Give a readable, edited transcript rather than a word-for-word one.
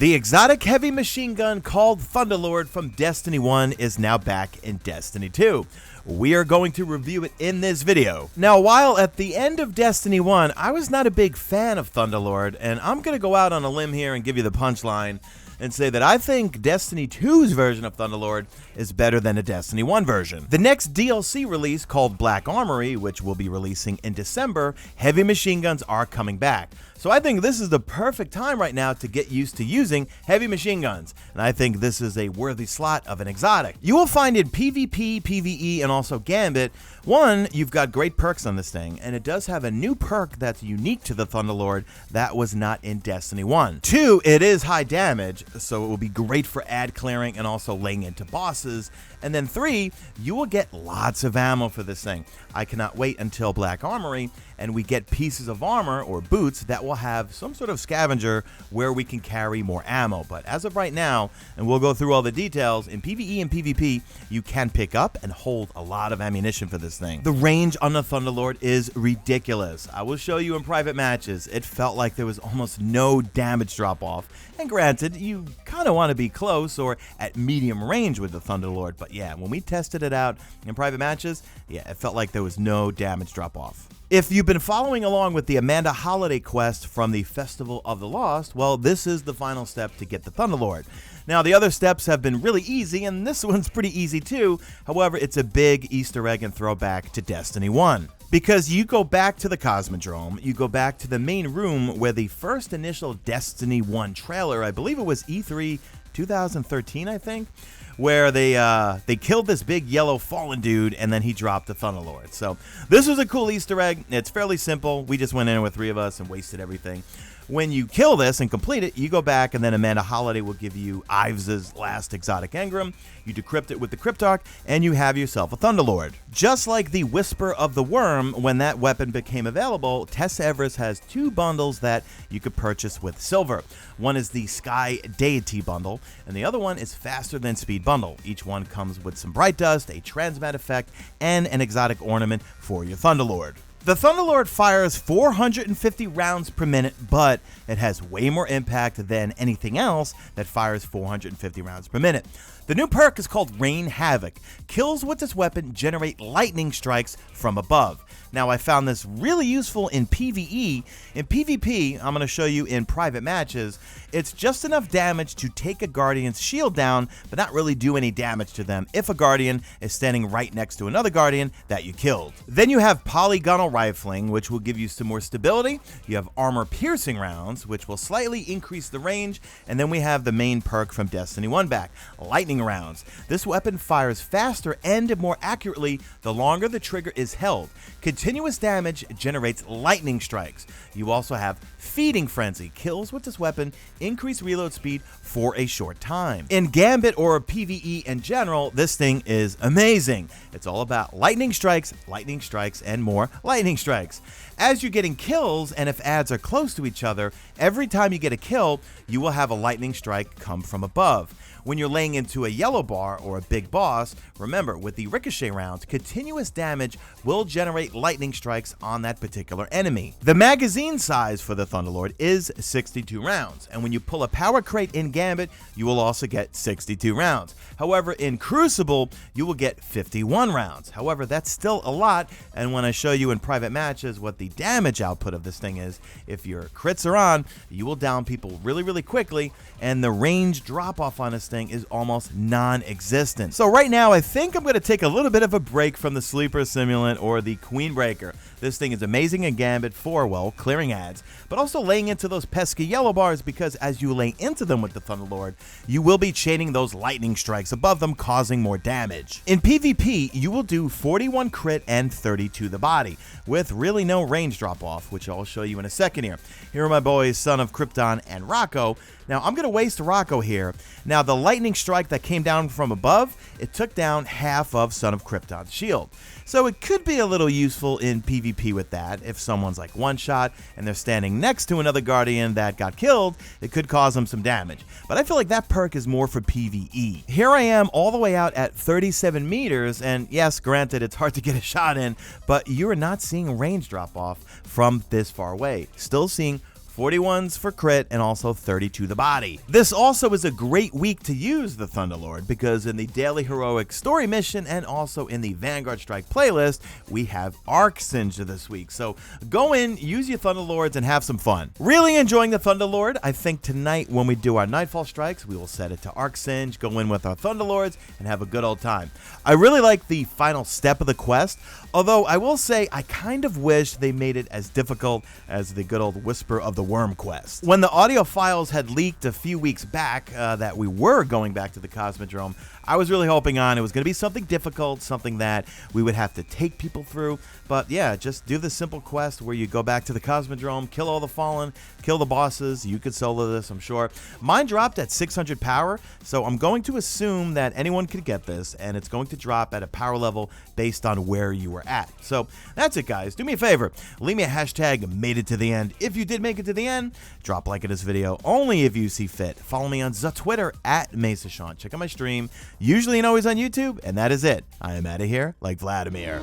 The exotic heavy machine gun called Thunderlord from Destiny 1 is now back in Destiny 2. We are going to review it in this video. Now, while at the end of Destiny 1, I was not a big fan of Thunderlord, and I'm going to go out on a limb here and give you the punchline and say that I think Destiny 2's version of Thunderlord is better than a Destiny 1 version. The next DLC release, called Black Armory, which will be releasing in December, heavy machine guns are coming back. So I think this is the perfect time right now to get used to using heavy machine guns, and I think this is a worthy slot of an exotic. You will find in PvP, PvE, and also Gambit, one, you've got great perks on this thing, and it does have a new perk that's unique to the Thunderlord that was not in Destiny 1. Two, it is high damage, so it will be great for ad clearing and also laying into bosses. And then three, you will get lots of ammo for this thing. I cannot wait until Black Armory and we get pieces of armor or boots that will have some sort of scavenger where we can carry more ammo. But as of right now, and we'll go through all the details, in PvE and PvP, you can pick up and hold a lot of ammunition for this thing. The range on the Thunderlord is ridiculous. I will show you in private matches. It felt like there was almost no damage drop off. And granted, you kind of want to be close or at medium range with the Thunderlord, but yeah, when we tested it out in private matches, yeah, it felt like there was no damage drop off. If you've been following along with the Amanda Holiday quest from the Festival of the Lost, well, this is the final step to get the Thunderlord. Now, the other steps have been really easy, and this one's pretty easy too. However, it's a big Easter egg and throwback to Destiny 1. Because you go back to the Cosmodrome, you go back to the main room where the first initial Destiny 1 trailer, I believe it was E3 2013, I think, where they killed this big yellow fallen dude and then he dropped the Thunderlord. So this was a cool Easter egg. It's fairly simple. We just went in with three of us and wasted everything. When you kill this and complete it, you go back and then Amanda Holiday will give you Ives' last exotic engram. You decrypt it with the Cryptarch and you have yourself a Thunderlord. Just like the Whisper of the Worm, when that weapon became available, Tessa Everest has two bundles that you could purchase with silver. One is the Sky Deity bundle and the other one is Faster Than Speed bundle. Each one comes with some bright dust, a transmat effect, and an exotic ornament for your Thunderlord. The Thunderlord fires 450 rounds per minute, but it has way more impact than anything else that fires 450 rounds per minute. The new perk is called Rain Havoc. Kills with this weapon generate lightning strikes from above. Now, I found this really useful in PvE. In PvP, I'm going to show you in private matches, it's just enough damage to take a Guardian's shield down, but not really do any damage to them if a Guardian is standing right next to another Guardian that you killed. Then you have polygonal rifling, which will give you some more stability. You have armor-piercing rounds, which will slightly increase the range. And then we have the main perk from Destiny 1 back, lightning rounds. This weapon fires faster and more accurately the longer the trigger is held. Continuous damage generates lightning strikes. You also have Feeding Frenzy. Kills with this weapon increase reload speed for a short time. In Gambit or PvE in general, this thing is amazing. It's all about lightning strikes, and more lightning strikes. As you're getting kills, and if adds are close to each other, every time you get a kill, you will have a lightning strike come from above. When you're laying into a yellow bar or a big boss, remember, with the ricochet rounds, continuous damage will generate lightning strikes on that particular enemy. The magazine size for the Thunderlord is 62 rounds, and when you pull a power crate in Gambit, you will also get 62 rounds. However, in Crucible, you will get 51 rounds. However, that's still a lot, and when I show you in private matches what the damage output of this thing is, if your crits are on, you will down people really, really quickly, and the range drop-off on this thing is almost non-existent. So right now, I think I'm going to take a little bit of a break from the Sleeper Simulant or the Queenbreaker. This thing is amazing in Gambit for, well, clearing ads, but also laying into those pesky yellow bars, because as you lay into them with the Thunderlord, you will be chaining those lightning strikes above them, causing more damage. In PvP, you will do 41 crit and 32 the body, with really no range drop-off, which I'll show you in a second here. Here are my boys, Son of Krypton and Rocco. Now, I'm going to waste Rocco here. Now, the lightning strike that came down from above, it took down half of Son of Krypton's shield. So it could be a little useful in PvP with that. If someone's like one shot and they're standing next to another Guardian that got killed, it could cause them some damage. But I feel like that perk is more for PvE. Here I am all the way out at 37 meters, and yes, granted, it's hard to get a shot in, but you're not seeing range drop off from this far away. Still seeing 41s for crit, and also 30 to the body. This also is a great week to use the Thunderlord because in the Daily Heroic Story Mission and also in the Vanguard Strike playlist, we have Arc Singe this week. So go in, use your Thunderlords, and have some fun. Really enjoying the Thunderlord. I think tonight when we do our Nightfall Strikes, we will set it to Arc Singe, go in with our Thunderlords, and have a good old time. I really like the final step of the quest, although I will say I kind of wish they made it as difficult as the good old Whisper of the Worm quest. When the audio files had leaked a few weeks back that we were going back to the Cosmodrome, I was really hoping on it was going to be something difficult, something that we would have to take people through. But yeah, just do the simple quest where you go back to the Cosmodrome, kill all the Fallen, kill the bosses. You could solo this, I'm sure. Mine dropped at 600 power, so I'm going to assume that anyone could get this, and it's going to drop at a power level based on where you were at. So that's it, guys. Do me a favor. Leave me a hashtag made it to the end. If you did make it to the end, drop a like in this video only if you see fit. Follow me on Twitter at Mesa Sean. Check out my stream, usually and always on YouTube, and that is it. I am out of here like Vladimir.